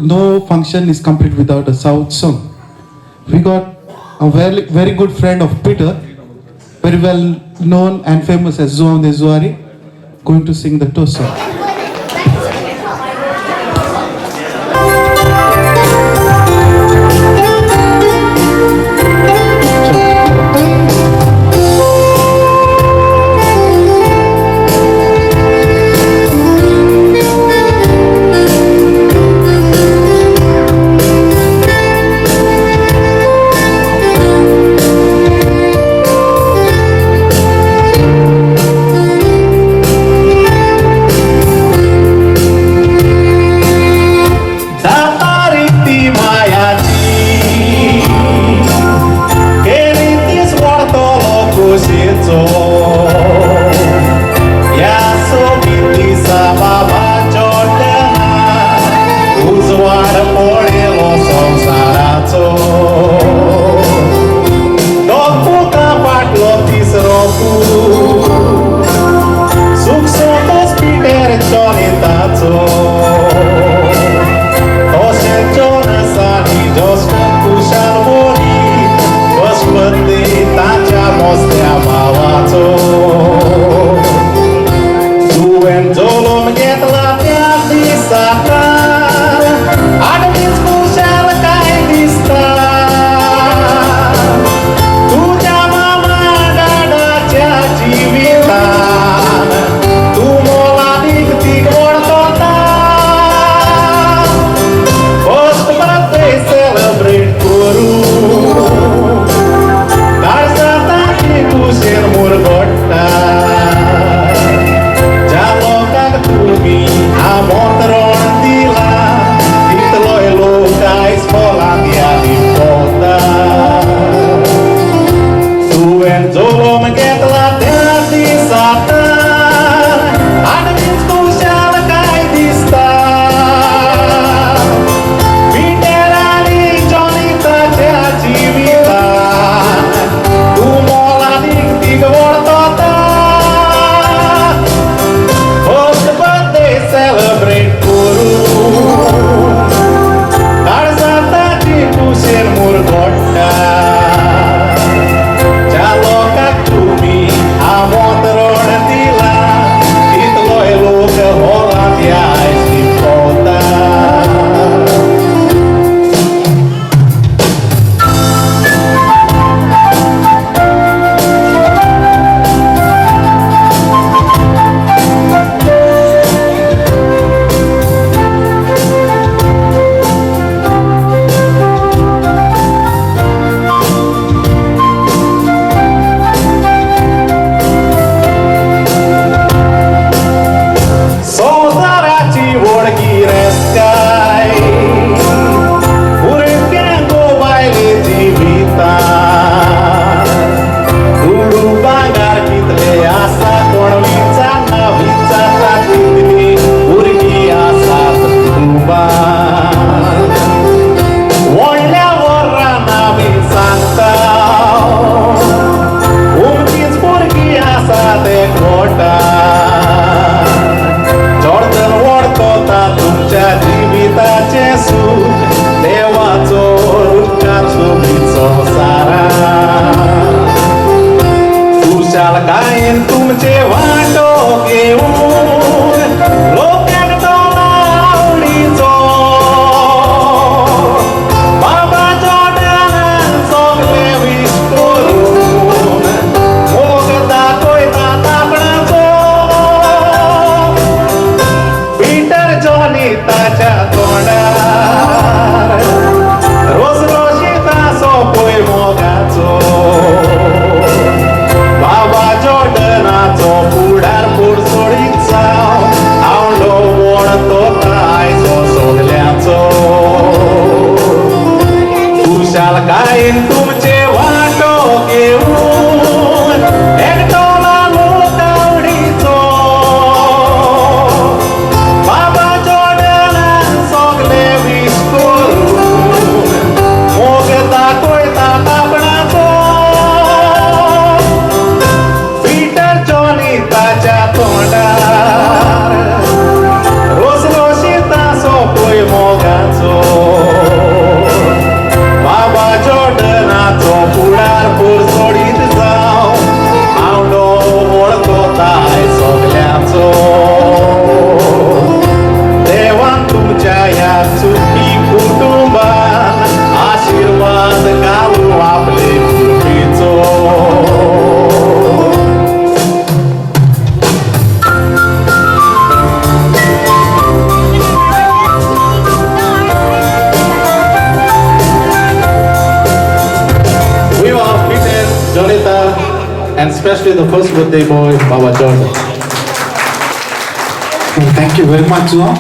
no function is complete without a South song. We got a very good friend of Peter, very well known and famous as Zoam de Zuari, going to sing the toast song. वाचो देवान तुमच्या या सुखी कुटुंबात आशीर्वाद गाऊ आपले कृपेचो We want Peter, Jonatha, and especially the first birthday boy, Baba Jordan. Thank you very much, Joao.